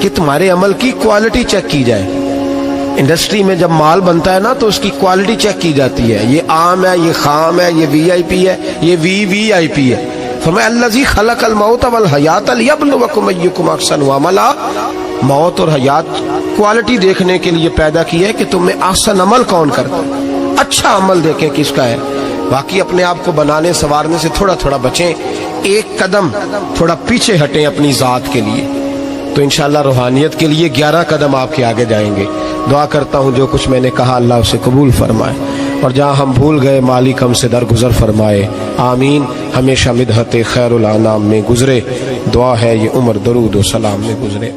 کہ تمہارے عمل کی کوالٹی چیک کی جائے. انڈسٹری میں جب مال بنتا ہے نا تو اس کی کوالٹی چیک کی جاتی ہے. یہ عام ہے, یہ خام ہے, یہ وی آئی پی ہے, یہ وی آئی پی ہے. فرمایا الذی خلق الموت والحیات لیبلوکم ایکم احسن عملا. موت اور حیات کوالٹی دیکھنے کے لیے پیدا کی ہے کہ تم میں احسن عمل کون کرتا ہے, اچھا عمل دیکھیں کس کا ہے. باقی اپنے آپ کو بنانے سنوارنے سے تھوڑا تھوڑا بچیں, ایک قدم تھوڑا پیچھے ہٹیں اپنی ذات کے لیے, تو انشاءاللہ روحانیت کے لیے 11 قدم آپ کے آگے جائیں گے. دعا کرتا ہوں جو کچھ میں نے کہا اللہ اسے قبول فرمائے, اور جہاں ہم بھول گئے مالک ہم سے درگزر فرمائے. آمین. ہمیشہ مدحت خیر الانام میں گزرے. دعا ہے یہ عمر درود و سلام میں گزرے.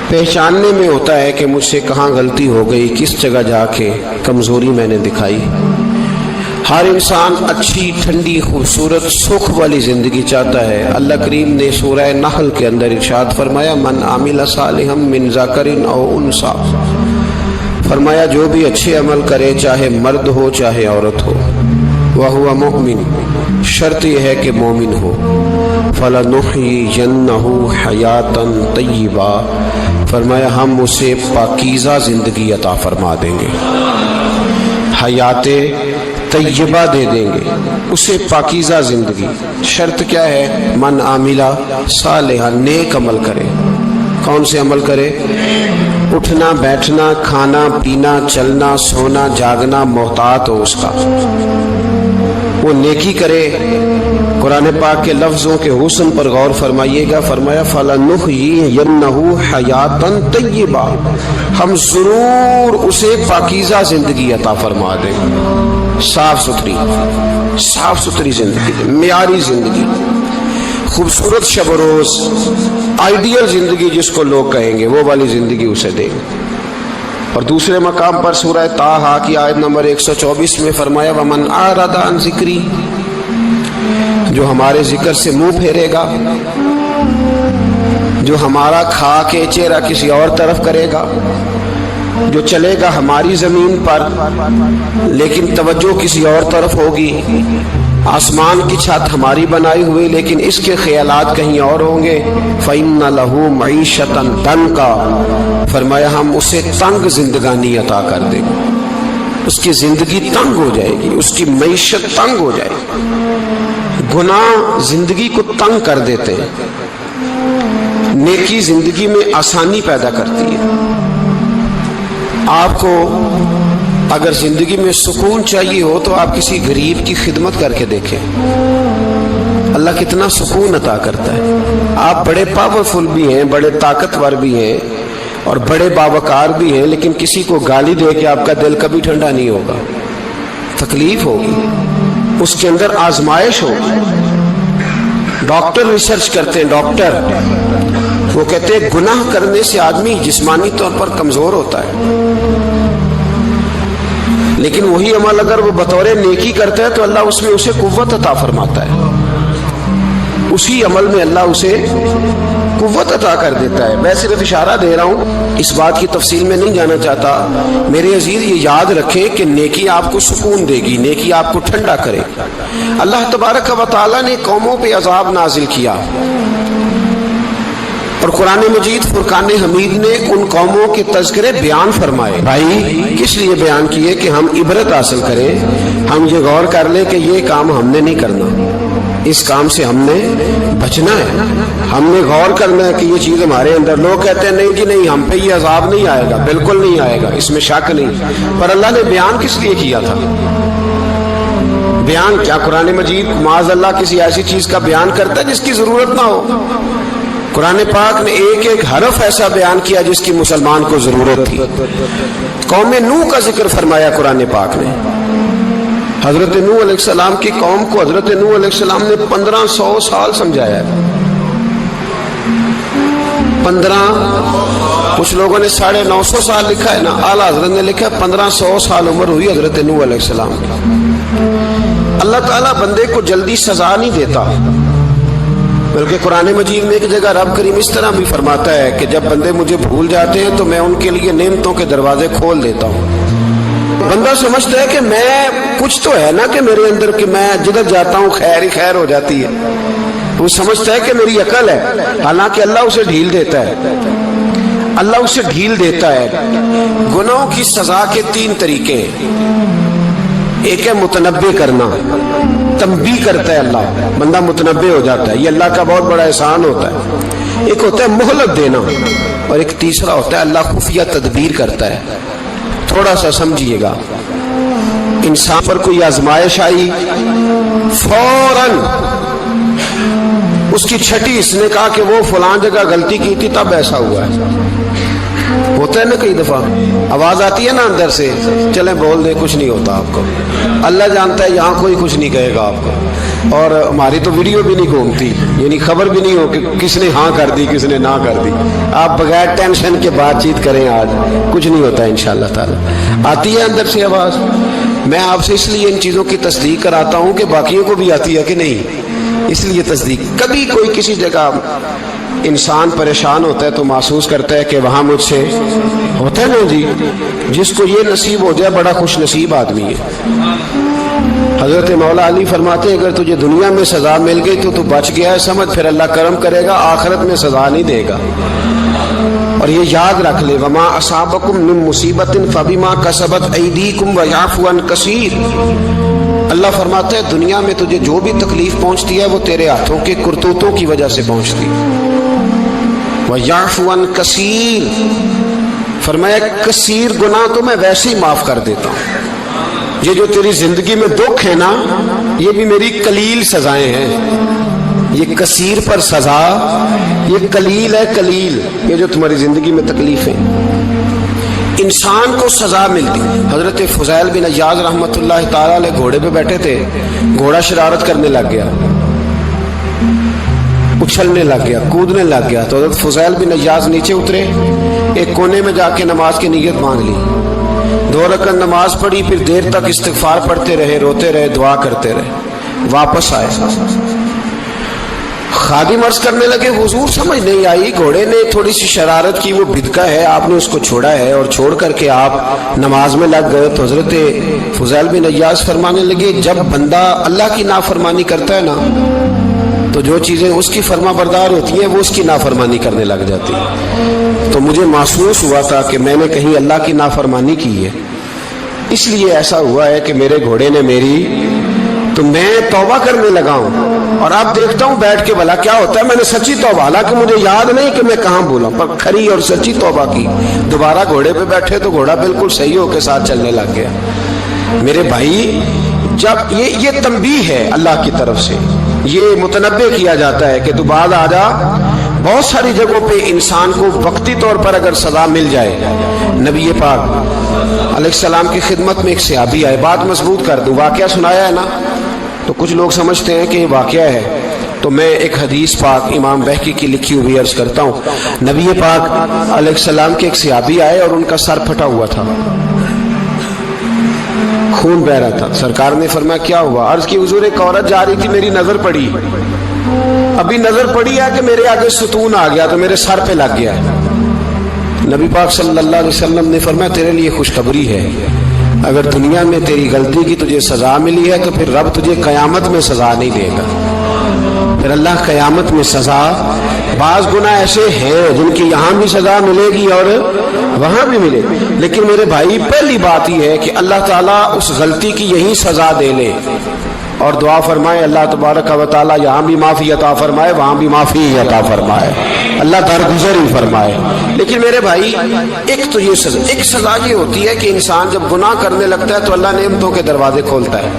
پہچاننے میں ہوتا ہے کہ مجھ سے کہاں غلطی ہو گئی, کس جگہ جا کے کمزوری میں نے دکھائی. ہر انسان اچھی, ٹھنڈی, خوبصورت, سکھ والی زندگی چاہتا ہے. اللہ کریم نے سورہ نحل کے اندر ارشاد فرمایا من عمل صالحا من ذکر او انثی, فرمایا جو بھی اچھے عمل کرے چاہے مرد ہو چاہے عورت ہو, وہو مؤمن, شرط یہ ہے کہ مومن ہو. فَلَنُحْيِيَنَّهُ حَيَاةً طَيِّبَةً, فرمایا ہم اسے پاکیزہ زندگی عطا فرما دیں گے, حیات طیبہ دے دیں گے اسے, پاکیزہ زندگی. شرط کیا ہے؟ من عاملہ صالحا, نیک عمل کرے. کون سے عمل کرے؟ اٹھنا بیٹھنا, کھانا پینا, چلنا سونا جاگنا محتاط ہو اس کا, وہ نیکی کرے. قرآن پاک کے لفظوں کے حسن پر غور فرمائیے گا. فرمایا فَلَنُحْيِيَنَّهُ حَيَاةً طَيِّبَةً, ہم ضرور اسے پاکیزہ زندگی عطا فرما دیں گے. صاف ستھری زندگی, معیاری زندگی, خوبصورت شب و روز, آئیڈیل زندگی جس کو لوگ کہیں گے, وہ والی زندگی اسے دیں گے. اور دوسرے مقام پر سورہ طٰہٰ کی آیت نمبر 124 میں فرمایا وَمَنْ أَعْرَضَ عَنْ ذِكْرِی, جو ہمارے ذکر سے منہ پھیرے گا, جو ہمارا کھا کے چہرہ کسی اور طرف کرے گا, جو چلے گا ہماری زمین پر لیکن توجہ کسی اور طرف ہوگی, آسمان کی چھت ہماری بنائی ہوئی لیکن اس کے خیالات کہیں اور ہوں گے. فَإِنَّ لَهُ مَعِيشَةً ضَنْكًا, فرمایا ہم اسے تنگ زندگانی عطا کر دیں گے. اس کی زندگی تنگ ہو جائے گی, اس کی معیشت تنگ ہو جائے گی. گناہ زندگی کو تنگ کر دیتے ہیں, نیکی زندگی میں آسانی پیدا کرتی ہے. آپ کو اگر زندگی میں سکون چاہیے ہو تو آپ کسی غریب کی خدمت کر کے دیکھیں, اللہ کتنا سکون عطا کرتا ہے. آپ بڑے پاورفل بھی ہیں, بڑے طاقتور بھی ہیں اور بڑے باوقار بھی ہیں, لیکن کسی کو گالی دے کے آپ کا دل کبھی ٹھنڈا نہیں ہوگا, تکلیف ہوگی, اس کے اندر آزمائش ہوگی. ڈاکٹر ریسرچ کرتے ہیں, ڈاکٹر وہ کہتے ہیں گناہ کرنے سے آدمی جسمانی طور پر کمزور ہوتا ہے, لیکن وہی عمل اگر وہ بطور نیکی کرتا ہے تو اللہ اس میں اسے قوت عطا فرماتا ہے. اسی عمل میں اللہ اسے قوت عطا کر دیتا ہے. میں صرف اشارہ دے رہا ہوں, اس بات کی تفصیل میں نہیں جانا چاہتا. میرے عزیز یہ یاد رکھیں کہ نیکی آپ کو سکون دے گی, نیکی آپ کو ٹھنڈا کرے. اللہ تبارک و تعالیٰ نے قوموں پہ عذاب نازل کیا اور قرآن مجید فرقان حمید نے ان قوموں کے تذکرے بیان فرمائے. بھائی کس لیے بیان کیے؟ کہ ہم عبرت حاصل کریں, ہم یہ غور کر لیں کہ یہ کام ہم نے نہیں کرنا, اس کام سے ہم نے بچنا ہے. ہم نے غور کرنا ہے کہ یہ چیز ہمارے اندر. لوگ کہتے ہیں نہیں جی نہیں, ہم پہ یہ عذاب نہیں آئے گا, بالکل نہیں آئے گا, اس میں شک نہیں. پر اللہ نے بیان کس لیے کیا تھا؟ بیان کیا قرآن مجید معاذ اللہ کسی ایسی چیز کا بیان کرتا ہے جس کی ضرورت نہ ہو؟ قرآن پاک نے ایک ایک حرف ایسا بیان کیا جس کی مسلمان کو ضرورت تھی. قوم نوح کا ذکر فرمایا قرآن پاک نے. حضرت نوح علیہ السلام کی قوم کو حضرت نوح علیہ السلام نے 1500 سال سمجھایا ہے. 15, کچھ لوگوں نے 950 سال لکھا ہے نا, اعلیٰ حضرت نے لکھا 1500 سال عمر ہوئی حضرت نوح علیہ السلام کی. اللہ تعالیٰ بندے کو جلدی سزا نہیں دیتا, بلکہ قرآن مجید میں ایک جگہ رب کریم اس طرح بھی فرماتا ہے کہ جب بندے مجھے بھول جاتے ہیں تو میں ان کے لیے نعمتوں کے دروازے کھول دیتا ہوں. بندہ سمجھتا ہے کہ میں کچھ تو ہے نا کہ میرے اندر, کہ میں جدھر جاتا ہوں خیر ہی خیر ہو جاتی ہے. وہ سمجھتا ہے کہ میری عقل ہے، حالانکہ اللہ اسے ڈھیل دیتا ہے، اللہ اسے ڈھیل دیتا ہے۔ گناہوں کی سزا کے 3 طریقے ہیں۔ ایک ہے متنبع کرنا، تنبیہ کرتا ہے اللہ، بندہ متنبع ہو جاتا ہے، یہ اللہ کا بہت بڑا احسان ہوتا ہے۔ ایک ہوتا ہے مہلت دینا، اور ایک تیسرا ہوتا ہے اللہ خفیہ تدبیر کرتا ہے۔ تھوڑا سا سمجھیے گا، انسان پر کوئی آزمائش آئی، فوراً اس کی چھٹی اس نے کہا کہ وہ فلاں جگہ غلطی کی تھی تب ایسا ہوا ہے۔ ہوتا ہے نا کئی دفعہ آواز آتی ہے نا اندر سے، چلیں بول دیں کچھ نہیں ہوتا آپ کو، اللہ جانتا ہے یہاں کوئی کچھ نہیں کہے گا آپ کو، اور ہماری تو ویڈیو بھی نہیں گھومتی، یعنی خبر بھی نہیں ہو کہ کس نے ہاں کر دی کس نے نہ کر دی۔ آپ بغیر ٹینشن کے بات چیت کریں، آج کچھ نہیں ہوتا ہے انشاءاللہ تعالی۔ آتی ہے اندر سے آواز، میں آپ سے اس لیے ان چیزوں کی تصدیق کراتا ہوں کہ باقیوں کو بھی آتی ہے کہ نہیں، اس لیے تصدیق۔ کبھی کوئی کسی جگہ انسان پریشان ہوتا ہے تو محسوس کرتا ہے کہ وہاں مجھ سے ہوتا ہے نا جی، جس کو یہ نصیب ہو جائے بڑا خوش نصیب آدمی ہے۔ حضرت مولا علی فرماتے ہیں اگر تجھے دنیا میں سزا مل گئی تو بچ گیا ہے، سمجھ پھر اللہ کرم کرے گا، آخرت میں سزا نہیں دے گا۔ اور یہ یاد رکھ لے، وما اصابکم من مصیبت فبما کسبت ایدیکم ویعفو عن کثیر۔ اللہ فرماتا ہے دنیا میں تجھے جو بھی تکلیف پہنچتی ہے وہ تیرے ہاتھوں کے کرتوتوں کی وجہ سے پہنچتی ہے۔ وَيَعْفُو عَنْ كَثِيرٍ، فرمایا کثیر گناہ تو میں ویسے ہی معاف کر دیتا ہوں۔ یہ جو تیری زندگی میں دکھ ہے نا، یہ بھی میری قلیل سزائیں ہیں۔ یہ کثیر پر سزا، یہ قلیل ہے، قلیل یہ جو تمہاری زندگی میں تکلیفیں۔ انسان کو سزا ملتی۔ حضرت فضیل بن عیاض رحمۃ اللہ تعالی علیہ گھوڑے پہ بیٹھے تھے، گھوڑا شرارت کرنے لگ گیا، اچھلنے لگ گیا، کودنے لگ گیا، تو حضرت فضیل بن عیاض نیچے اترے، ایک کونے میں جا کے نماز کی نیت باندھ لی، 2 رکعت نماز پڑھی، پھر دیر تک استغفار پڑھتے رہے، روتے رہے، دعا کرتے رہے، واپس آئے۔ خادم عرض کرنے لگے حضور سمجھ نہیں آئی، گھوڑے نے تھوڑی سی شرارت کی، وہ بدکا ہے، آپ نے اس کو چھوڑا ہے اور چھوڑ کر کے آپ نماز میں لگ گئے۔ تو حضرت فضیل بن عیاض فرمانے لگے جب بندہ اللہ کی نافرمانی کرتا ہے نا تو جو چیزیں اس کی فرما بردار ہوتی ہیں وہ اس کی نافرمانی کرنے لگ جاتی ہیں۔ تو مجھے محسوس ہوا تھا کہ میں نے کہیں اللہ کی نافرمانی کی ہے، اس لیے ایسا ہوا ہے کہ میرے گھوڑے نے میری، تو میں توبہ کرنے لگا ہوں، اور اب دیکھتا ہوں بیٹھ کے بھلا کیا ہوتا ہے۔ میں نے سچی توبہ، حالانکہ مجھے یاد نہیں کہ میں کہاں بولا، پر کھری اور سچی توبہ کی۔ دوبارہ گھوڑے پہ بیٹھے تو گھوڑا بالکل صحیح ہو کے ساتھ چلنے لگ گیا۔ میرے بھائی جب یہ تنبیہ ہے اللہ کی طرف سے، یہ متنبع کیا جاتا ہے کہ تو بعد آ جا۔ بہت ساری جگہوں پہ انسان کو وقتی طور پر اگر سزا مل جائے، نبی پاک علیہ السلام کی خدمت میں ایک صحابی آئے، بات مضبوط کر دوں، واقعہ سنایا ہے نا تو کچھ لوگ سمجھتے ہیں کہ یہ واقعہ ہے، تو میں ایک حدیث پاک امام بہقی کی لکھی ہوئی عرض کرتا ہوں۔ نبی پاک علیہ السلام کے ایک صحابی آئے اور ان کا سر پھٹا ہوا تھا، خون بہ رہا تھا۔ سرکار نے فرمایا کیا ہوا؟ عرض کی حضور ایک عورت جا رہی تھی، میری نظر پڑی، ابھی نظر پڑی ہے کہ میرے آگے ستون آ گیا تو میرے سر پہ لگ گیا ہے۔ نبی پاک صلی اللہ علیہ وسلم نے فرمایا تیرے لیے خوشخبری ہے، اگر دنیا میں تیری غلطی کی تجھے سزا ملی ہے تو پھر رب تجھے قیامت میں سزا نہیں دے گا، پھر اللہ قیامت میں سزا۔ بعض گناہ ایسے ہیں جن کی یہاں بھی سزا ملے گی اور وہاں بھی ملے گی، لیکن میرے بھائی پہلی بات یہ ہے کہ اللہ تعالیٰ اس غلطی کی یہی سزا دے لے، اور دعا فرمائے اللہ تبارک و تعالیٰ یہاں بھی معافی عطا فرمائے، وہاں بھی معافی عطا فرمائے، اللہ درگزر ہی فرمائے۔ لیکن میرے بھائی ایک تو یہ سزا، ایک سزا یہ ہوتی ہے کہ انسان جب گناہ کرنے لگتا ہے تو اللہ نعمتوں کے دروازے کھولتا ہے،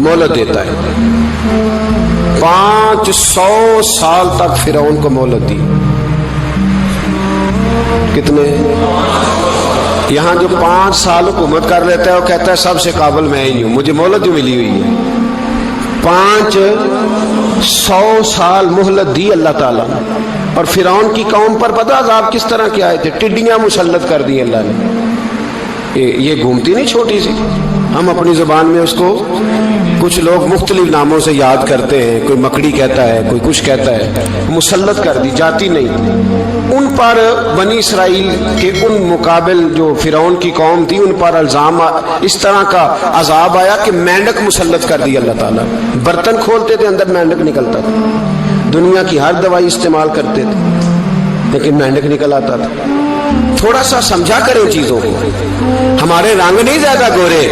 مہلت دیتا ہے۔ 500 سال تک فرعون کو مہلت دی۔ کتنے؟ یہاں جو 5 سال حکومت کر لیتا ہے وہ کہتا ہے سب سے قابل میں ہی ہوں، مجھے مہلت جو ملی ہوئی ہے۔ 500 سال مہلت دی اللہ تعالیٰ نے، اور فرعون کی قوم پر پتہ عذاب کس طرح کے آئے تھے؟ ٹڈیاں مسلط کر دی اللہ نے، یہ گھومتی نہیں چھوٹی سی، ہم اپنی زبان میں اس کو کچھ لوگ مختلف ناموں سے یاد کرتے ہیں، کوئی مکڑی کہتا ہے، کوئی کچھ کہتا ہے، مسلط کر دی، جاتی نہیں۔ ان پر بنی اسرائیل کے ان مقابل جو فرعون کی قوم تھی ان پر الزام اس طرح کا عذاب آیا کہ مینڈک مسلط کر دی اللہ تعالیٰ۔ برتن کھولتے تھے اندر مینڈک نکلتا تھا، دنیا کی ہر دوائی استعمال کرتے تھے لیکن مینڈک نکل آتا تھا۔ تھوڑا سا سمجھا کریں چیزوں کو، ہمارے رنگ نہیں زیادہ گورے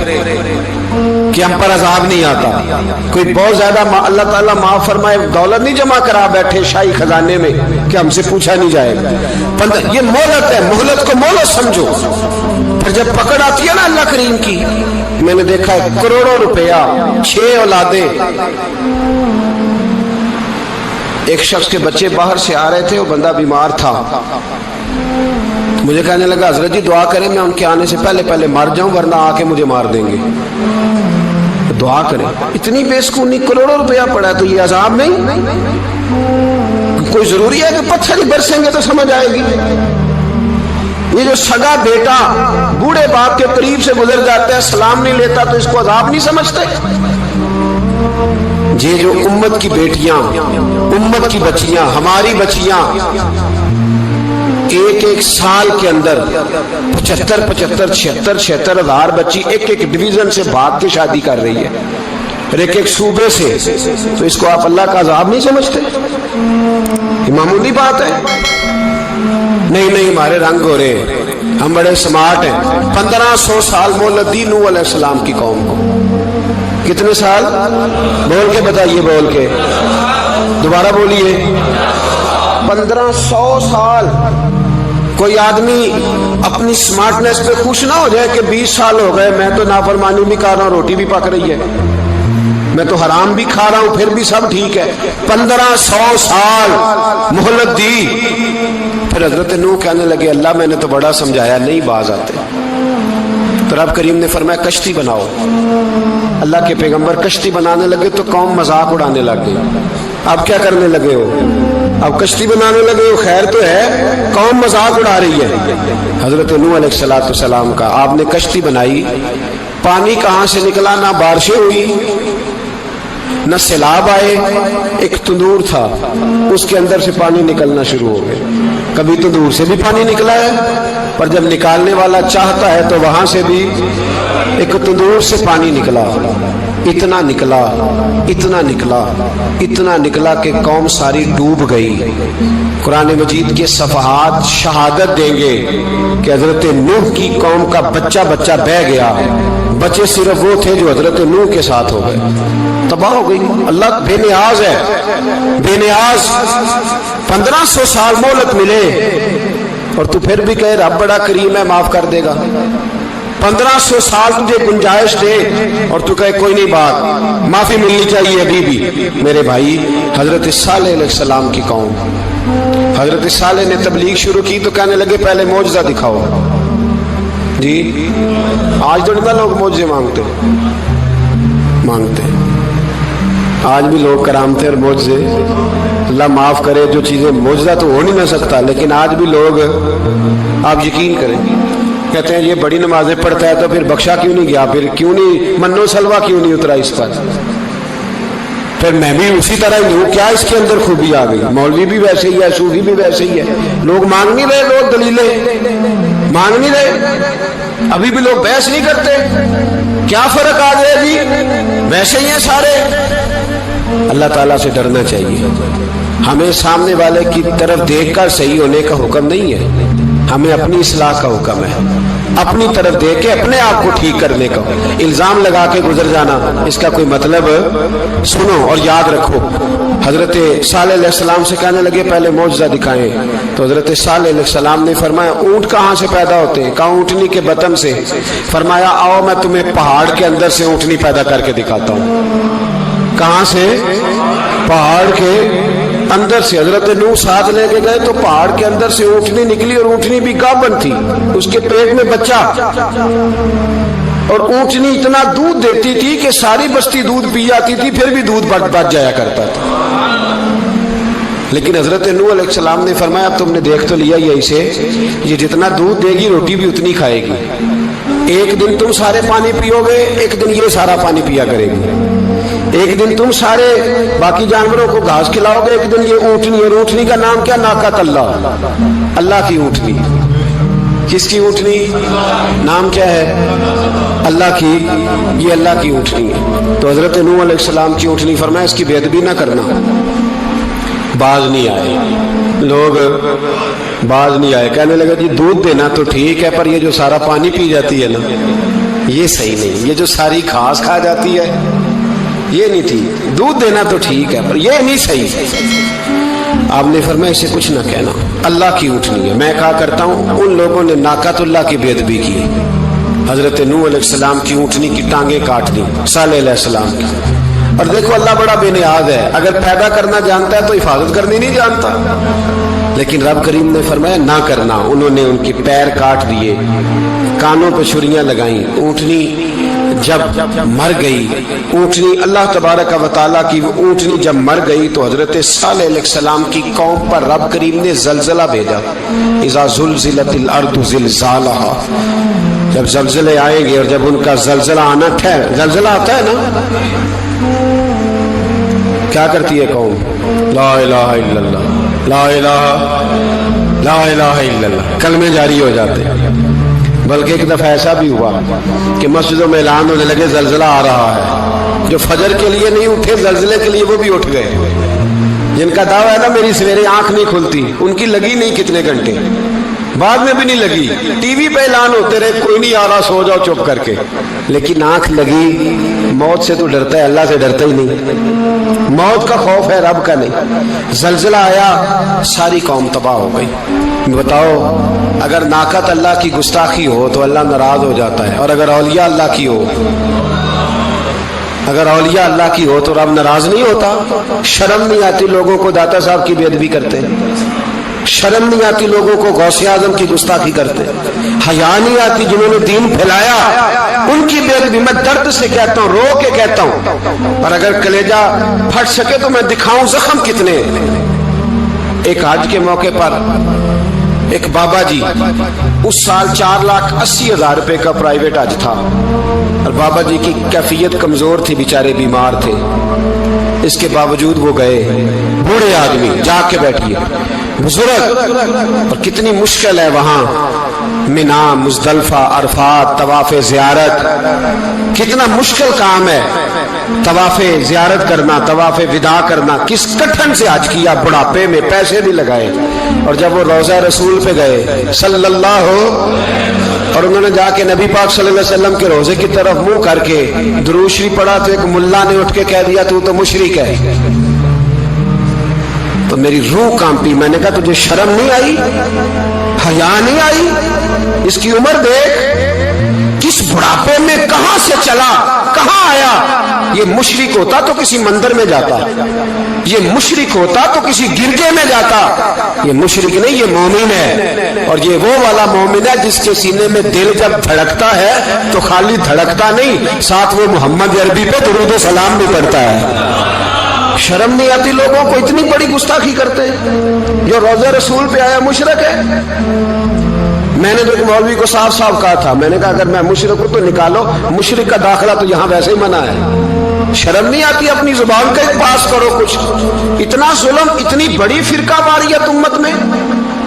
کہ ہم پر عذاب نہیں آتا، کوئی بہت زیادہ اللہ تعالیٰ معاف فرمائے دولت نہیں جمع کرا بیٹھے شاہی خزانے میں کہ ہم سے پوچھا نہیں جائے گا۔ یہ مہلت ہے، مہلت کو مہلت سمجھو، پھر جب پکڑ آتی ہے نا اللہ کریم کی، میں نے دیکھا ہے کروڑوں روپیہ، 6 اولادیں، ایک شخص کے بچے باہر سے آ رہے تھے، وہ بندہ بیمار تھا، مجھے کہنے لگا حضرت جی دعا کریں میں ان کے آنے سے پہلے مر جاؤں ورنہ آ کے مجھے مار دیں گے، دعا کریں۔ اتنی بے سکونی، کروڑوں روپیہ پڑا ہے تو یہ عذاب نہیں؟ کوئی ضروری ہے کہ پتھر ہی برسیں گے تو سمجھ آئے گی؟ یہ جو سگا بیٹا بوڑھے باپ کے قریب سے گزر جاتا ہے، سلام نہیں لیتا تو اس کو عذاب نہیں سمجھتے؟ یہ جو امت کی بیٹیاں، امت کی بچیاں، ہماری بچیاں ایک سال کے اندر 75,000 ہزار بچی ایک ڈویژن سے بھاگ کے شادی کر رہی ہے اور ایک صوبے سے، تو اس کو آپ اللہ کا عذاب نہیں سمجھتے؟ یہ معمولی بات ہے؟ نہیں ہمارے رنگ ہو رہے، ہم بڑے سمارٹ ہیں۔ 1500 سال مہلت دی نوح علیہ السلام کی قوم کو۔ کتنے سال؟ بول کے بتائیے، بول کے دوبارہ بولیے۔ 1500 سال۔ کوئی آدمی اپنی سمارٹنس پہ خوش نہ ہو جائے کہ 20 سال ہو گئے میں تو نافرمانی بھی کر رہا ہوں، روٹی بھی پک رہی ہے، میں تو حرام بھی کھا رہا ہوں پھر بھی سب ٹھیک ہے۔ 1500 سال مہلت دی، پھر حضرت نوح کہنے لگے اللہ میں نے تو بڑا سمجھایا نہیں باز آتے، تو رب کریم نے فرمایا کشتی بناؤ۔ اللہ کے پیغمبر کشتی بنانے لگے تو قوم مذاق اڑانے لگ گئی۔ اب کیا کرنے لگے ہو؟ اب کشتی بنانے لگے ہو، خیر تو ہے، قوم مذاق اڑا رہی ہے۔ حضرت نوح علیہ السلام کا آپ نے کشتی بنائی، پانی کہاں سے نکلا؟ نہ بارشیں ہوئی نہ سیلاب آئے، ایک تندور تھا اس کے اندر سے پانی نکلنا شروع ہو گیا۔ کبھی تندور سے بھی پانی نکلا ہے، پر جب نکالنے والا چاہتا ہے تو وہاں سے بھی ایک تندور سے پانی نکلا، اتنا نکلا اتنا نکلا اتنا نکلا کہ قوم ساری ڈوب گئی۔ قرآن مجید کے صفحات شہادت دیں گے کہ حضرت نوح کی قوم کا بچہ بہ گیا، بچے صرف وہ تھے جو حضرت نوح کے ساتھ ہو گئے، تباہ ہو گئی۔ اللہ بے نیاز ہے، بے نیاز۔ 1500 سال مہلت ملے اور تو پھر بھی کہے رب بڑا کریم ہے معاف کر دے گا۔ 1500 سال تجھے گنجائش دے اور تو کہے کوئی نہیں، بات معافی ملنی چاہیے ابھی بھی۔ میرے بھائی، حضرت صالح علیہ السلام کی قوم، حضرت صالح نے تبلیغ شروع کی تو کہنے لگے پہلے معجزہ دکھاؤ۔ جی آج تو نہیں لوگ معجزے مانگتے، آج بھی لوگ کرامتے اور معجزے، اللہ معاف کرے، جو چیزیں معجزہ تو ہو نہیں نہ سکتا لیکن آج بھی لوگ، آپ یقین کریں، کہتے ہیں یہ بڑی نمازیں پڑھتا ہے تو پھر بخشا کیوں نہیں گیا، پھر کیوں نہیں منو سلوا کیوں نہیں اترا اس پر، پھر میں بھی اسی طرح ہی ہوں، کیا اس کے اندر خوبی آ گئی؟ مولوی بھی ویسے ہی ہے، صوفی بھی ویسے ہی ہے، لوگ مانگ نہیں رہے، لوگ دلیلیں مانگ نہیں رہے، ابھی بھی لوگ بحث نہیں کرتے، کیا فرق آ گیا جی؟ ویسے ہی ہیں سارے۔ اللہ تعالیٰ سے ڈرنا چاہیے، ہمیں سامنے والے کی طرف دیکھ کر صحیح ہونے کا حکم نہیں ہے، ہمیں اپنی اصلاح کا حکم ہے، اپنی طرف دیکھ کے اپنے آپ کو ٹھیک کرنے کا۔ الزام لگا کے گزر جانا اس کا کوئی مطلب، سنو اور یاد رکھو۔ حضرت صالح علیہ السلام سے کہنے لگے پہلے معجزہ دکھائیں، تو حضرت صالح علیہ السلام نے فرمایا اونٹ کہاں سے پیدا ہوتے ہیں؟ کہا اونٹنی کے بطن سے۔ فرمایا آؤ میں تمہیں پہاڑ کے اندر سے اونٹنی پیدا کر کے دکھاتا ہوں۔ کہاں سے؟ پہاڑ کے اندر سے۔ حضرت نوح ساتھ لے کے گئے تو پہاڑ کے اندر سے اونٹنی نکلی اور اونٹنی بھی گابن تھی، اس کے پیٹ میں بچہ، اور اونٹنی اتنا دودھ دیتی تھی کہ ساری بستی دودھ پی جاتی تھی، پھر بھی دودھ بچ جایا کرتا تھا۔ لیکن حضرت نوح علیہ السلام نے فرمایا اب تم نے دیکھ تو لیا یہ اسے، یہ جتنا دودھ دے گی روٹی بھی اتنی کھائے گی، ایک دن تم سارے پانی پیو گے، ایک دن یہ سارا پانی پیا کرے گی، ایک دن تم سارے باقی جانوروں کو گھاس کھلاؤ گے، ایک دن یہ اونٹنی، اور اونٹنی کا نام کیا؟ ناقۃ اللہ، اللہ کی اونٹنی۔ کس کی اونٹنی؟ نام کیا ہے؟ اللہ کی، یہ اللہ کی اونٹنی ہے۔ تو حضرت نوح علیہ السلام کی اونٹنی فرمایا اس کی بے ادبی نہ کرنا۔ باز نہیں آئے لوگ، باز نہیں آئے، کہنے لگا جی دودھ دینا تو ٹھیک ہے، پر یہ جو سارا پانی پی جاتی ہے نا یہ صحیح نہیں، یہ جو ساری گھاس کھا جاتی ہے یہ نہیں ٹھیک، دودھ دینا تو ٹھیک ہے پر یہ نہیں صحیح۔ آپ نے فرمایا اسے کچھ نہ کہنا، اللہ کی اونٹنی ہے۔ میں کہا کرتا ہوں ان لوگوں نے ناقۃ اللہ کی بے ادبی کی، حضرت نوح علیہ السلام کی اونٹنی کی ٹانگیں کاٹ دی، صالح علیہ السلام کی۔ اور دیکھو اللہ بڑا بے نیاز ہے، اگر پیدا کرنا جانتا ہے تو حفاظت کرنی نہیں جانتا، لیکن رب کریم نے فرمایا نہ کرنا۔ انہوں نے ان کے پیر کاٹ دیے، کانوں پہ چھریاں لگائیں۔ اونٹنی جب مر گئی، اونٹنی اللہ تبارک و تعالیٰ کی اونٹنی جب مر گئی تو حضرت صالح علیہ السلام کی قوم پر رب کریم نے زلزلہ بھیجا، اذا زلزلت الارض زلزالہا، جب زلزلے آئیں گے اور جب ان کا زلزلہ آنا ٹھہر، زلزلہ آتا ہے نا، کیا کرتی ہے قوم؟ لا الہ الا اللہ، لا الہ لا الہ الا اللہ، کلمے جاری ہو جاتے ہیں۔ بلکہ ایک دفعہ ایسا بھی ہوا کہ مسجدوں میں اعلان ہونے لگے زلزلہ آ رہا ہے، جو فجر کے لیے نہیں اٹھے زلزلے کے لیے وہ بھی اٹھ گئے، جن کا دعویٰ ہے نا میری سویرے آنکھ نہیں کھلتی، ان کی لگی نہیں کتنے گھنٹے، بعد میں بھی نہیں لگی، ٹی وی پہ اعلان ہوتے رہے کوئی نہیں آ رہا سو جاؤ چپ کر کے، لیکن آنکھ لگی۔ موت سے تو ڈرتا ہے، اللہ سے ڈرتا ہی نہیں، موت کا خوف ہے رب کا نہیں۔ زلزلہ آیا، ساری قوم تباہ ہو گئی۔ بتاؤ اگر ناقۃ اللہ کی گستاخی ہو تو اللہ ناراض ہو جاتا ہے، اور اگر اولیاء اللہ کی ہو، اگر اولیاء اللہ کی ہو تو رب ناراض نہیں ہوتا؟ شرم نہیں آتی لوگوں کو داتا صاحب کی بے ادبی کرتے، شرم نہیں آتی لوگوں کو غوث اعظم کی گستاخی کرتے، حیا نہیں آتی جنہوں نے دین پھیلایا ان کی بے ادبی؟ میں درد سے کہتا ہوں، رو کے کہتا ہوں، اور اگر کلیجہ پھٹ سکے تو میں دکھاؤں زخم کتنے۔ ایک حج کے موقع پر ایک بابا جی، اس سال 4,80,000 روپے کا پرائیویٹ حج تھا، اور بابا جی کی کیفیت کمزور تھی، بیچارے بیمار تھے، اس کے باوجود وہ گئے، بوڑھے آدمی، جا کے بیٹھیے بزرگ، اور کتنی مشکل ہے وہاں منا، مزدلفہ، عرفات، طواف زیارت، کتنا مشکل کام ہے طواف زیارت کرنا، طواف وداع کرنا، کس کٹھن سے حج کیا، بڑھاپے میں پیسے بھی لگائے، اور جب وہ روضہ رسول پہ گئے صلی اللہ اور انہوں نے جا کے نبی پاک صلی اللہ علیہ وسلم کے روزے کی طرف منہ کر کے درود شریف پڑھا تو ایک ملا نے اٹھ کے کہہ دیا تو مشرک ہے۔ تو میری روح کانپی، میں نے کہا تجھے شرم نہیں آئی، حیا نہیں آئی؟ اس کی عمر دیکھ، کس بڑھاپے میں کہاں سے چلا، کہاں آیا۔ یہ مشرک ہوتا تو کسی مندر میں جاتا، یہ مشرک ہوتا تو کسی گرجے میں جاتا، یہ مشرک نہیں، یہ مومن ہے، اور یہ وہ والا مومن ہے جس کے سینے میں دل جب دھڑکتا ہے تو خالی دھڑکتا نہیں، ساتھ وہ محمد عربی پہ درود و سلام بھی پڑھتا ہے۔ شرم نہیں آتی لوگوں کو، اتنی بڑی گستاخی کرتے ہیں۔ جو روضہ رسول پہ آیا مشرک ہے۔ میں نے تو ایک مولوی کو صاف صاف کہا تھا، میں نے کہا اگر میں مشرک ہوں تو نکالو، مشرک کا داخلہ تو یہاں ویسے ہی منع ہے۔ شرم نہیں آتی؟ اپنی زبان کا ایک پاس کرو کچھ۔ اتنا ظلم، اتنی بڑی فرقہ واریت امت میں،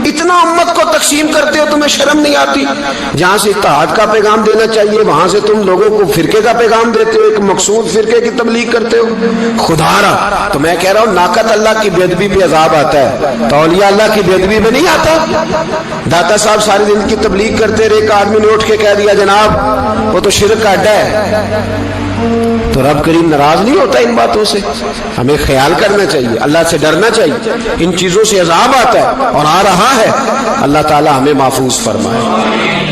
اتنا امت کو تقسیم کرتے ہو، تمہیں شرم نہیں آتی؟ جہاں سے اتحاد کا پیغام دینا چاہیے وہاں سے تم لوگوں کو فرقے کا پیغام دیتے ہو، ایک مقصود فرقے کی تبلیغ کرتے ہو۔ خدا را، تو میں کہہ رہا ہوں ناقۃ اللہ کی بے ادبی پہ عذاب آتا ہے، تو اولیاء اللہ کی بے ادبی پہ نہیں آتا۔ داتا صاحب ساری دن کی تبلیغ کرتے رہے، ایک آدمی نے اٹھ کے کہہ دیا جناب وہ تو شرک کا اڈا ہے، تو رب کریم ناراض نہیں ہوتا ان باتوں سے؟ ہمیں خیال کرنا چاہیے، اللہ سے ڈرنا چاہیے، ان چیزوں سے عذاب آتا ہے اور آ رہا ہے۔ اللہ تعالی ہمیں محفوظ فرمائے۔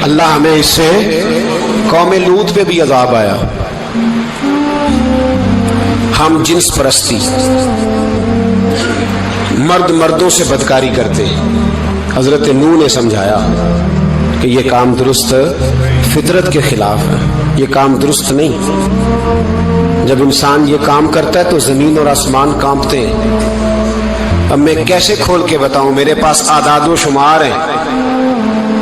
اللہ ہمیں اس سے، قوم لوط پہ بھی عذاب آیا، ہم جنس پرستی، مرد مردوں سے بدکاری کرتے۔ حضرت نوح نے سمجھایا کہ یہ کام درست فطرت کے خلاف ہے، یہ کام درست نہیں۔ جب انسان یہ کام کرتا ہے تو زمین اور آسمان کانپتے ہیں۔ اب میں کیسے کھول کے بتاؤں، میرے پاس اعداد و شمار ہیں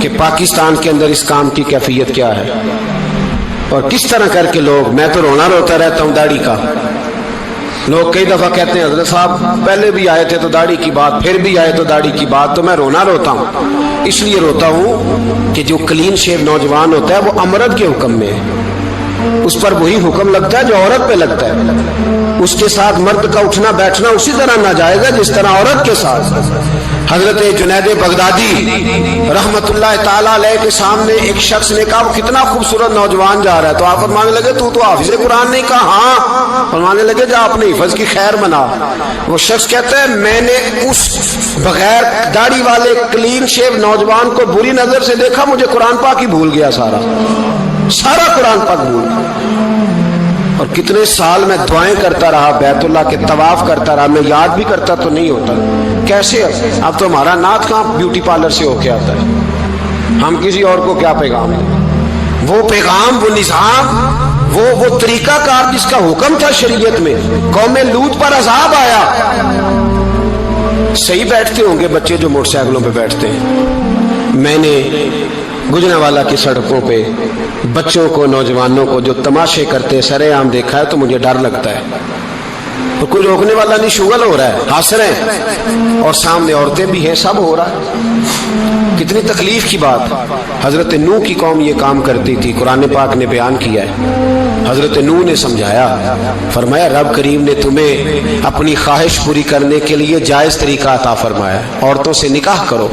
کہ پاکستان کے اندر اس کام کی کیفیت کیا ہے اور کس طرح کر کے لوگ، میں تو رونا روتا رہتا ہوں داڑھی کا. لوگ کئی دفعہ کہتے ہیں حضرت صاحب پہلے بھی آئے تھے تو داڑھی کی بات، پھر بھی آئے تو داڑھی کی بات. تو میں رونا روتا ہوں، اس لیے روتا ہوں کہ جو کلین شیو نوجوان ہوتا ہے وہ امرد کے حکم میں ہے، اس پر وہی حکم لگتا ہے جو عورت پہ لگتا ہے. اس کے ساتھ مرد کا اٹھنا بیٹھنا اسی طرح ناجائز ہے جس طرح عورت کے ساتھ. حضرت جنید بغدادی رحمت اللہ تعالیٰ علیہ کے سامنے ایک شخص نے کہا وہ کتنا خوبصورت نوجوان جا رہا ہے، تو آپ فرمانے لگے تو حافظ قرآن نہیں؟ کہا ہاں. فرمانے لگے جا اپنے حفظ کی خیر منا. وہ شخص کہتا ہے میں نے اس بغیر داڑھی والے کلین شیو نوجوان کو بری نظر سے دیکھا، مجھے قرآن پاک ہی بھول گیا، سارا قرآن پاک بھول گیا. اور کتنے سال میں دعائیں کرتا رہا، بیت اللہ کے طواف کرتا رہا، میں یاد بھی کرتا تو نہیں ہوتا. کیسے؟ اب تو ہمارا نعت کہاں بیوٹی پارلر سے ہو کے آتا ہے، ہم کسی اور کو کیا پیغام دیں؟ وہ پیغام، وہ نظام، وہ طریقہ کار جس کا حکم تھا شریعت میں. قوم لوط پر عذاب آیا. صحیح بیٹھتے ہوں گے بچے جو موٹر سائیکلوں پہ بیٹھتے ہیں. میں نے گجرانوالہ کی سڑکوں پہ بچوں کو، نوجوانوں کو جو تماشے کرتے سرے عام دیکھا ہے تو مجھے ڈر لگتا ہے. تو کوئی روکنے والا نہیں، شغل ہو رہا ہے، ہنس رہے ہیں اور سامنے عورتیں بھی ہیں، سب ہو رہا ہے. کتنی تکلیف کی بات. حضرت نوح کی قوم یہ کام کرتی تھی، قرآن پاک نے بیان کیا ہے. حضرت نوح نے سمجھایا، فرمایا رب کریم نے تمہیں اپنی خواہش پوری کرنے کے لیے جائز طریقہ عطا فرمایا، عورتوں سے نکاح کرو،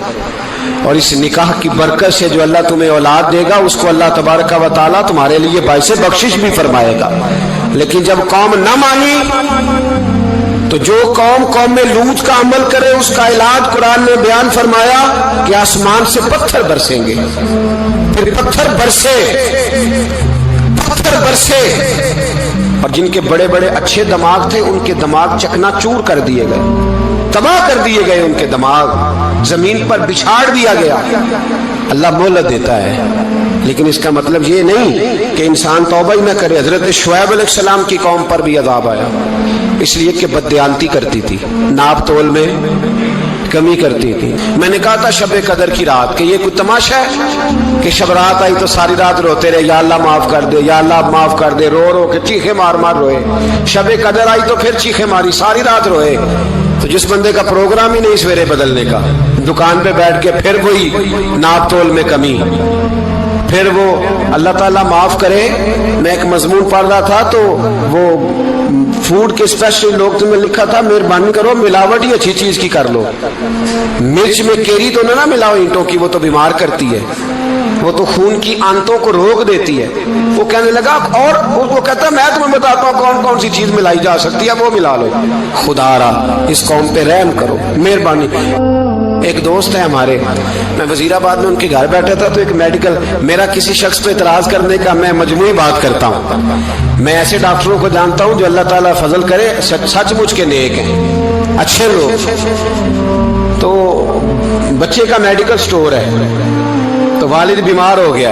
اور اس نکاح کی برکت سے جو اللہ تمہیں اولاد دے گا اس کو اللہ تبارک و تعالیٰ تمہارے لیے باعث بخشش بھی فرمائے گا. لیکن جب قوم نہ مانی تو جو قوم میں لوط کا عمل کرے اس کا علاج قرآن نے بیان فرمایا کہ آسمان سے پتھر برسیں گے. پھر پتھر برسے اور جن کے بڑے بڑے اچھے دماغ تھے ان کے دماغ چکنا چور کر دیے گئے، تباہ کر دیے گئے، ان کے دماغ زمین پر بچھاڑ دیا گیا. اللہ مہلت دیتا ہے لیکن اس کا مطلب یہ نہیں کہ انسان توبہ ہی نہ کرے. حضرت شعیب علیہ السلام کی قوم پر بھی عذاب آیا، اس لیے کہ بددیانتی کرتی تھی، ناپ تول میں کمی کرتی تھی. میں نے کہا تھا شب قدر کی رات کہ یہ کوئی تماشا ہے کہ شب رات آئی تو ساری رات روتے رہے، یا اللہ معاف کر دے، یا اللہ معاف کر دے، رو رو کے چیخے مار مار روئے. شب قدر آئی تو پھر چیخے ماری، ساری رات روئے. تو جس بندے کا پروگرام ہی نہیں سویرے بدلنے کا، دکان پہ بیٹھ کے پھر وہی ناپ تول میں کمی، پھر وہ اللہ تعالیٰ معاف کرے. میں ایک مضمون پڑھ رہا تھا تو وہ فوڈ کے اسپیشل لوگ تمہیں لکھا تھا مہربانی کرو ملاوٹ ہی اچھی چیز کی کر لو، مرچ میں کیری تو نہ ملاؤ اینٹوں کی، وہ تو بیمار کرتی ہے، وہ تو خون کی آنتوں کو روک دیتی ہے. وہ کہنے لگا اور وہ کہتا ہے میں تمہیں بتاتا ہوں کون کون سی چیز ملائی جا سکتی ہے، وہ ملا لو. خدا را اس قوم پہ رحم کرو مہربانی. ایک دوست ہے ہمارے، میں وزیر آباد میں ان کے گھر بیٹھا تھا تو ایک میڈیکل، میرا کسی شخص پہ اعتراض کرنے کا میں مجموعی بات کرتا ہوں. میں ایسے ڈاکٹروں کو جانتا ہوں جو اللہ تعالیٰ فضل کرے سچ مچ کے نیک ہیں، اچھے لوگ. تو بچے کا میڈیکل سٹور ہے تو والد بیمار ہو گیا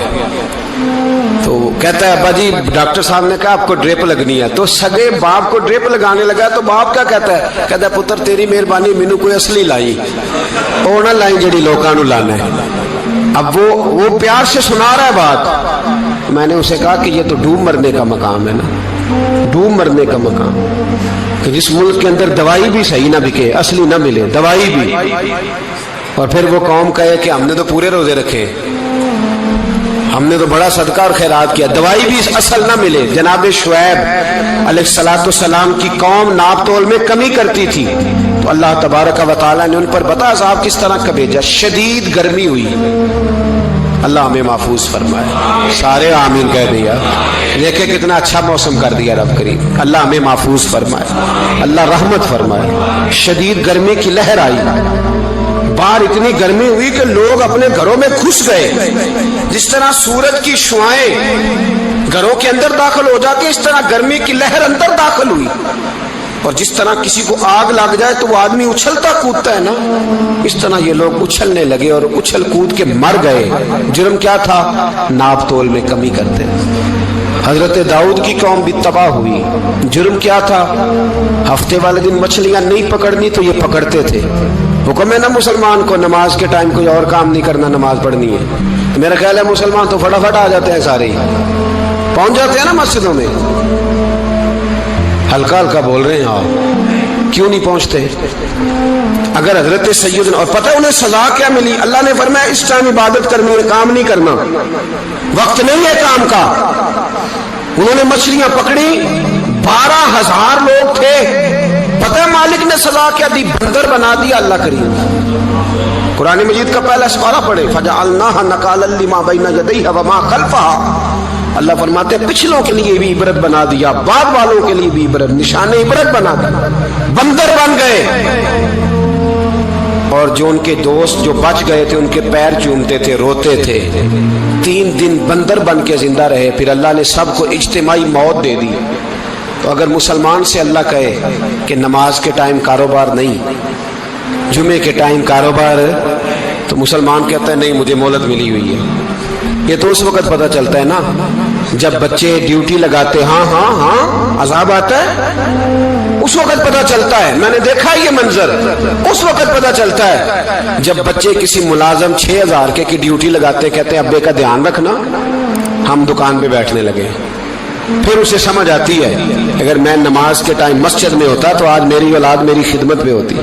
تو کہتا ہے ابا جی ڈاکٹر صاحب نے کہا آپ کو ڈرپ لگنی ہے. تو سگے باپ کو ڈرپ لگانے لگا تو باپ کیا کہتا ہے پتر تیری مہربانی مینو کوئی اصلی لائی، وہ نہ لائی جڑی لوکاں نو لانا ہے. اب وہ پیار سے سنا رہا ہے بات. میں نے اسے کہا کہ یہ تو ڈوب مرنے کا مقام ہے نا، ڈوب مرنے کا مقام کہ جس ملک کے اندر دوائی بھی صحیح نہ بکے، اصلی نہ ملے دوائی بھی، اور پھر وہ قوم کہے کہ ہم نے تو پورے روزے رکھے، ہم نے تو بڑا صدقہ اور خیرات کیا، دوائی بھی اصل نہ ملے. جناب شعیب علیہ السلام کی قوم ناپ تول میں کمی کرتی تھی تو اللہ تبارک و تعالیٰ نے ان پر بتا عذاب کس طرح کا بھیجا. شدید گرمی ہوئی، اللہ ہمیں محفوظ فرمائے. سارے آمین کہہ دیا. دیکھیں کتنا اچھا موسم کر دیا رب کریم. اللہ ہمیں محفوظ فرمائے، اللہ رحمت فرمائے. شدید گرمی کی لہر آئی، باہر اتنی گرمی ہوئی کہ لوگ اپنے گھروں میں گھس گئے. جس طرح سورج کی شعائیں گھروں کے اندر داخل ہو جاتی اس طرح گرمی کی لہر اندر داخل ہوئی. اور جس طرح کسی کو آگ لگ جائے تو وہ آدمی اچھلتا کودتا ہے نا، اس طرح یہ لوگ اچھلنے لگے اور اچھل کود کے مر گئے۔ جرم کیا تھا؟ ناپ تول میں کمی کرتے۔ حضرت داؤد کی قوم بھی تباہ ہوئی۔ جرم کیا تھا؟ ہفتے والے دن مچھلیاں نہیں پکڑنی تو یہ پکڑتے تھے۔ حکم ہے نا مسلمان کو نماز کے ٹائم کوئی اور کام نہیں کرنا، نماز پڑھنی ہے۔ تو میرا خیال ہے مسلمان تو فٹافٹ آ جاتے ہیں، سارے پہنچ جاتے ہیں نا مسجدوں میں۔ ہلکا ہلکا بول رہے ہیں آپ، کیوں نہیں پہنچتے؟ اگر حضرت سیدنا، اور پتہ انہیں سزا کیا ملی؟ اللہ نے فرمایا اس ٹائم عبادت کرنی ہے، کام نہیں کرنا، وقت نہیں ہے کام کا۔ انہوں نے مچھلیاں پکڑی، 12,000 لوگ تھے۔ پتہ ہے مالک نے سزا کیا دی؟ بندر بنا دیا اللہ کریم۔ قرآن مجید کا پہلا سپارہ پڑھے، فَجَعَلْنَاهَا نَكَالًا لِمَا بَيْنَ يَدَيْهَا وَمَا خَلْفَهَا۔ اللہ فرماتے ہیں پچھلوں کے لیے بھی عبرت بنا دیا، بعد والوں کے لیے بھی عبرت، نشان عبرت بنا دیا۔ بندر بن گئے، اور جو ان کے دوست جو بچ گئے تھے ان کے پیر چومتے تھے، روتے تھے۔ 3 دن بندر بن کے زندہ رہے، پھر اللہ نے سب کو اجتماعی موت دے دی۔ تو اگر مسلمان سے اللہ کہے کہ نماز کے ٹائم کاروبار نہیں، جمعے کے ٹائم کاروبار، تو مسلمان کہتا ہے نہیں مجھے مہلت ملی ہوئی ہے۔ یہ تو اس وقت پتہ چلتا ہے نا جب بچے ڈیوٹی لگاتے، ہاں ہاں ہاں عذاب آتا ہے، اس وقت پتہ چلتا ہے۔ میں نے دیکھا یہ منظر، اس وقت پتہ چلتا ہے جب بچے کسی ملازم 6,000 کی ڈیوٹی لگاتے، کہتے ہیں ابے کا دھیان رکھنا، ہم دکان پہ بیٹھنے لگے۔ پھر اسے سمجھ آتی ہے اگر میں نماز کے ٹائم مسجد میں ہوتا تو آج میری اولاد میری خدمت پہ ہوتی۔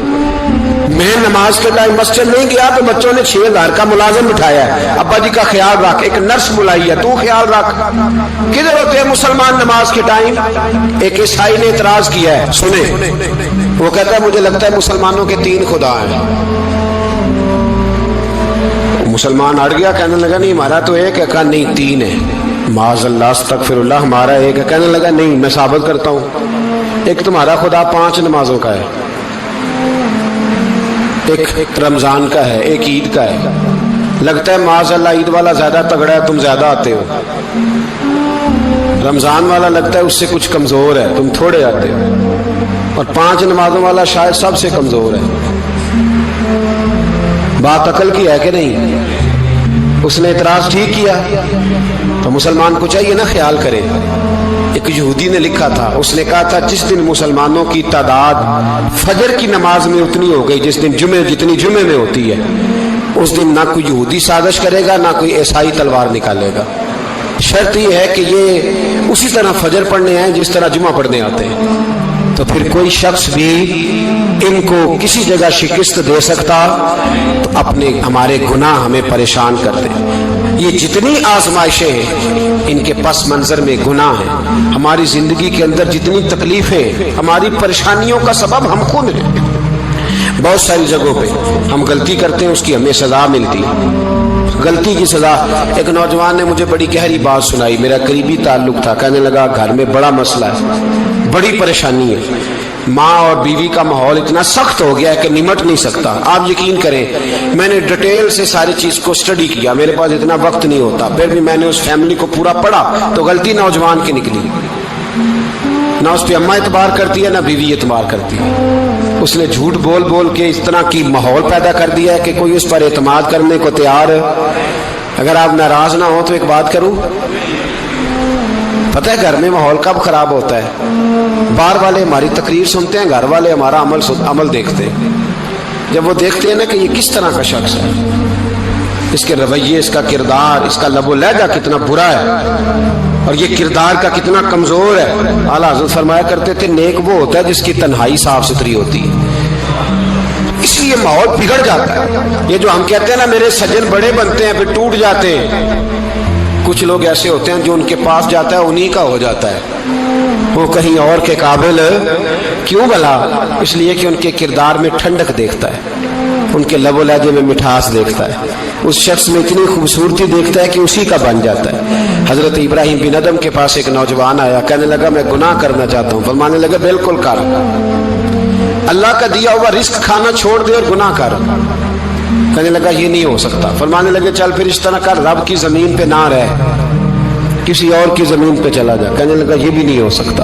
میں نماز کے ٹائم مسجد نہیں گیا تو بچوں نے 6,000 کا ملازم بٹھایا ہے، ابا جی کا خیال رکھ، ایک نرس بلائی ہے تو خیال رکھ۔ کدھر ہوتے ہیں مسلمان نماز کے ٹائم؟ ایک عیسائی نے اعتراض کیا ہے، سنیں، وہ کہتا ہے مجھے لگتا ہے مسلمانوں کے 3 خدا ہیں۔ مسلمان اڑ گیا، کہنے لگا نہیں ہمارا تو ایک ہے، کہا نہیں 3 ہے۔ معاذ اللہ استغفر اللہ، ہمارا ایک ہے۔ کہنے لگا نہیں میں ثابت کرتا ہوں، ایک تمہارا خدا 5 نمازوں کا ہے، ایک رمضان کا ہے، ایک عید کا ہے۔ لگتا ہے معاذ اللہ عید والا زیادہ تگڑا ہے، تم زیادہ آتے ہو۔ رمضان والا لگتا ہے اس سے کچھ کمزور ہے، تم تھوڑے آتے ہو۔ اور 5 نمازوں والا شاید سب سے کمزور ہے۔ بات عقل کی ہے کہ نہیں؟ اس نے اعتراض ٹھیک کیا تو مسلمان کو چاہیے نا خیال کرے۔ ایک یہودی نے لکھا تھا، اس نے کہا تھا جس دن مسلمانوں کی تعداد فجر کی نماز میں اتنی ہو گئی جس دن جتنی جمعے میں ہوتی ہے، اس دن نہ کوئی یہودی سازش کرے گا نہ کوئی عیسائی تلوار نکالے گا۔ شرط یہ ہے کہ یہ اسی طرح فجر پڑھنے آئیں جس طرح جمعہ پڑھنے آتے ہیں، تو پھر کوئی شخص بھی ان کو کسی جگہ شکست دے سکتا تو اپنے ہمارے گناہ ہمیں پریشان کرتے۔ یہ جتنی آزمائشیں ہیں ان کے پس منظر میں گناہ ہیں۔ ہماری زندگی کے اندر جتنی تکلیفیں، ہماری پریشانیوں کا سبب ہم خود ہیں۔ بہت ساری جگہوں پہ ہم غلطی کرتے ہیں، اس کی ہمیں سزا ملتی ہے، غلطی کی سزا۔ ایک نوجوان نے مجھے بڑی گہری بات سنائی، میرا قریبی تعلق تھا، کہنے لگا گھر میں بڑا مسئلہ ہے، بڑی پریشانی ہے، ماں اور بیوی کا ماحول اتنا سخت ہو گیا ہے کہ نمٹ نہیں سکتا۔ آپ یقین کریں میں نے ڈیٹیل سے ساری چیز کو اسٹڈی کیا، میرے پاس اتنا وقت نہیں ہوتا، پھر بھی میں نے اس فیملی کو پورا پڑھا تو غلطی نوجوان کی نکلی۔ نہ اس پہ اماں اعتبار کرتی ہے نہ بیوی اعتبار کرتی ہے۔ اس نے جھوٹ بول بول کے اس طرح کی ماحول پیدا کر دیا ہے کہ کوئی اس پر اعتماد کرنے کو تیار ہے۔ اگر آپ ناراض نہ ہو تو ایک بات کروں، پتہ ہے گھر میں ماحول کب خراب ہوتا ہے؟ باہر والے ہماری تقریر سنتے ہیں، گھر والے ہمارا عمل دیکھتے ہیں۔ جب وہ دیکھتے ہیں نا کہ یہ کس طرح کا شخص ہے، اس کے رویے، اس کا کردار، اس کا لب و لہجہ کتنا برا ہے اور یہ کردار کا کتنا کمزور ہے۔ اعلیٰ حضرت فرمایا کرتے تھے نیک وہ ہوتا ہے جس کی تنہائی صاف ستھری ہوتی ہے، اس لیے ماحول بگڑ جاتا ہے۔ یہ جو ہم کہتے ہیں نا میرے سجن بڑے بنتے ہیں پھر ٹوٹ جاتے ہیں، کچھ لوگ ایسے ہوتے ہیں جو ان کے پاس جاتا ہے انہی کا ہو جاتا ہے، وہ کہیں اور کے قابل کیوں بھلا؟ اس لیے کہ ان کے کردار میں ٹھنڈک دیکھتا ہے، ان کے لب و لہجے میں مٹھاس دیکھتا ہے، اس شخص میں اتنی خوبصورتی دیکھتا ہے کہ اسی کا بن جاتا ہے۔ حضرت ابراہیم بن ادم کے پاس ایک نوجوان آیا، کہنے لگا میں گناہ کرنا چاہتا ہوں۔ فرمانے لگا بالکل کر، اللہ کا دیا ہوا رزق کھانا چھوڑ دے اور گناہ کر۔ کہنے لگا یہ نہیں ہو سکتا۔ فرمانے لگے چل پھر اس طرح کر، رب کی زمین پہ نہ رہ، کسی اور کی زمین پہ چلا جا۔ کہنے لگا یہ بھی نہیں ہو سکتا۔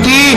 3,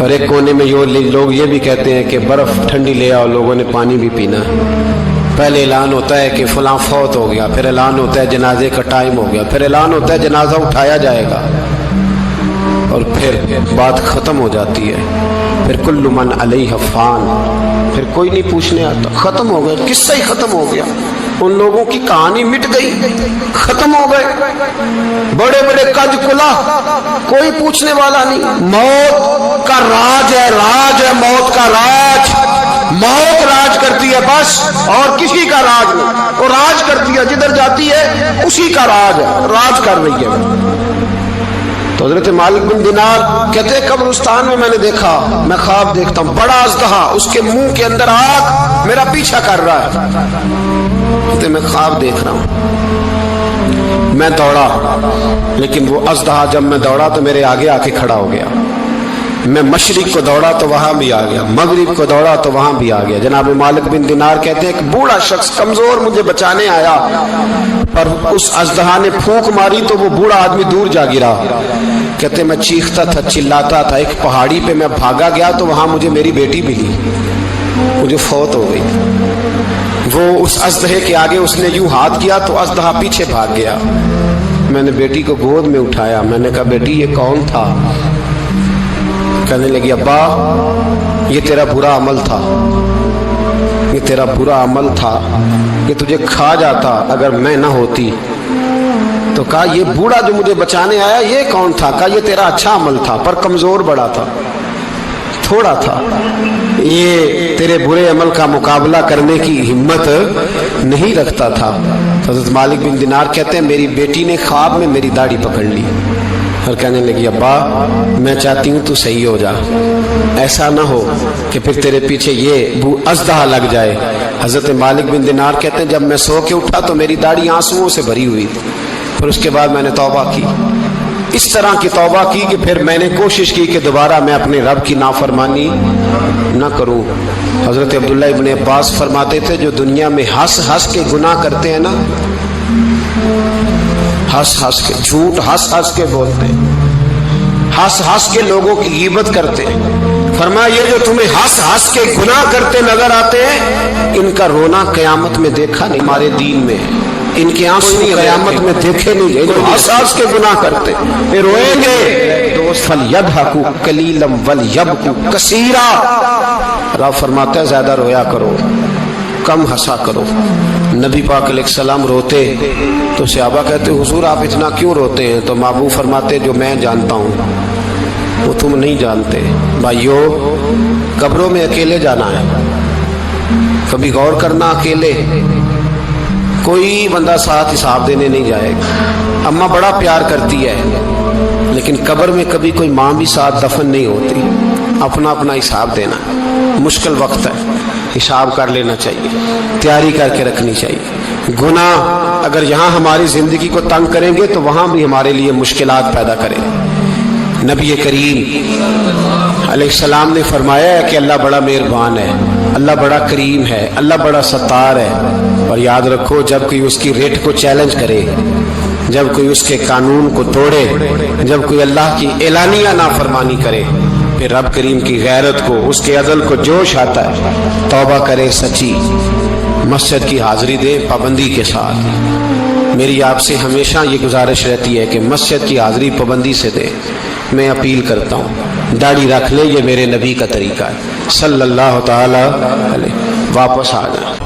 اور ایک کونے میں لوگ یہ بھی کہتے ہیں کہ برف ٹھنڈی لے آؤ، لوگوں نے پانی بھی پینا ہے۔ پہلے اعلان ہوتا ہے کہ فلاں فوت ہو گیا، پھر اعلان ہوتا ہے جنازے کا ٹائم ہو گیا، پھر اعلان ہوتا ہے جنازہ اٹھایا جائے گا، اور پھر بات ختم ہو جاتی ہے۔ پھر کل من علیہ فان، پھر کوئی نہیں پوچھنے آتا، ختم ہو گیا، قصہ ہی ختم ہو گیا، ان لوگوں کی کہانی مٹ گئی، ختم ہو گئے۔ بڑے بڑے کج کلا، کوئی پوچھنے والا نہیں۔ موت کا راج ہے، راج ہے موت کا راج، موت راج کرتی ہے بس، اور کسی کا راج نہیں۔ وہ راج کرتی ہے، جدھر جاتی ہے اسی کا راج ہے، راج کر رہی ہے۔ تو حضرت مالک بن دینار کہتے ہیں قبرستان میں نے دیکھا، میں خواب دیکھتا ہوں، بڑا اژدہا، اس کے منہ کے اندر آگ میرا پیچھا کر رہا ہے۔ کہتے میں خواب دیکھ رہا ہوں، میں دوڑا، لیکن وہ اژدہا جب میں دوڑا تو میرے آگے آ کے کھڑا ہو گیا۔ میں مشرق کو دوڑا تو وہاں بھی آ گیا، مغرب کو دوڑا تو وہاں بھی آ گیا۔ جناب مالک بن دینار کہتے ہیں کہ بوڑھا شخص کمزور مجھے بچانے آیا، پر اس اژدہا نے پھونک ماری تو وہ بوڑھا آدمی دور جا گرا۔ کہتے میں چیختا تھا، چلاتا تھا، ایک پہاڑی پہ میں بھاگا گیا تو وہاں مجھے میری بیٹی ملی، مجھے فوت ہو گئی۔ وہ اس اژدہے کے آگے اس نے یوں ہاتھ کیا تو اژدہا پیچھے بھاگ گیا۔ میں نے بیٹی کو گود میں اٹھایا، میں نے کہا بیٹی یہ کون تھا؟ کہنے لگی ابا یہ تیرا برا عمل تھا، یہ تیرا برا عمل تھا، یہ تجھے کھا جاتا اگر میں نہ ہوتی۔ تو کہا یہ بوڑھا جو مجھے بچانے آیا یہ کون تھا؟ کہا یہ تیرا اچھا عمل تھا، پر کمزور بڑا تھا، تھوڑا تھا، یہ تیرے برے عمل کا مقابلہ کرنے کی ہمت نہیں رکھتا تھا۔ حضرت مالک بن دینار کہتے ہیں میری بیٹی نے خواب میں میری داڑھی پکڑ لی اور کہنے لگی ابا میں چاہتی ہوں تو صحیح ہو جا، ایسا نہ ہو کہ پھر تیرے پیچھے یہ اژدہا لگ جائے۔ حضرت مالک بن دینار کہتے ہیں جب میں سو کے اٹھا تو میری داڑھی آنسوؤں سے بھری ہوئی تھی، پھر اس کے بعد میں نے توبہ کی، اس طرح کی توبہ کی کہ پھر میں نے کوشش کی کہ دوبارہ میں اپنے رب کی نافرمانی نہ کروں۔ حضرت عبداللہ ابن عباس فرماتے تھے جو دنیا میں ہنس ہنس کے گناہ کرتے ہیں نا، ہنس ہنس کے جھوٹ ہنس ہنس کے بولتے ہیں، ہنس ہنس کے لوگوں کی غیبت کرتے ہیں، فرمایا یہ جو تمہیں ہنس ہنس کے گناہ کرتے نظر آتے ہیں ان کا رونا قیامت میں دیکھا نہیں ہمارے دین میں، ان کے آنسو قیامت میں دیکھے نہیں گئے، جو ہنس ہنس کے گناہ کرتے یہ روئیں گے۔ فَلْيَضْحَكُوا قَلِيلًا وَلْيَبْكُوا كَثِيرًا، رب فرماتا ہے زیادہ رویا کرو، کم ہنسا کرو۔ نبی پاک علیہ السلام روتے تو صحابہ کہتے حضور آپ اتنا کیوں روتے ہیں؟ تو محبوب فرماتے جو میں جانتا ہوں وہ تم نہیں جانتے۔ بھائیو قبروں میں اکیلے جانا ہے، کبھی غور کرنا، اکیلے کوئی بندہ ساتھ حساب دینے نہیں جائے گا۔ اماں بڑا پیار کرتی ہے لیکن قبر میں کبھی کوئی ماں بھی ساتھ دفن نہیں ہوتی، اپنا اپنا حساب دینا، مشکل وقت ہے، حساب کر لینا چاہیے، تیاری کر کے رکھنی چاہیے۔ گناہ اگر یہاں ہماری زندگی کو تنگ کریں گے تو وہاں بھی ہمارے لیے مشکلات پیدا کریں گے۔ نبی کریم علیہ السلام نے فرمایا ہے کہ اللہ بڑا مہربان ہے، اللہ بڑا کریم ہے، اللہ بڑا ستار ہے، اور یاد رکھو جب کوئی اس کی ریٹ کو چیلنج کرے، جب کوئی اس کے قانون کو توڑے، جب کوئی اللہ کی اعلانیہ نافرمانی کرے، پھر رب کریم کی غیرت کو، اس کے عدل کو جوش آتا ہے، توبہ کرے سچی، مسجد کی حاضری دے پابندی کے ساتھ۔ میری آپ سے ہمیشہ یہ گزارش رہتی ہے کہ مسجد کی حاضری پابندی سے دے۔ میں اپیل کرتا ہوں داڑھی رکھ لے، یہ میرے نبی کا طریقہ ہے صلی اللہ تعالی علیہ، واپس آ جائیں۔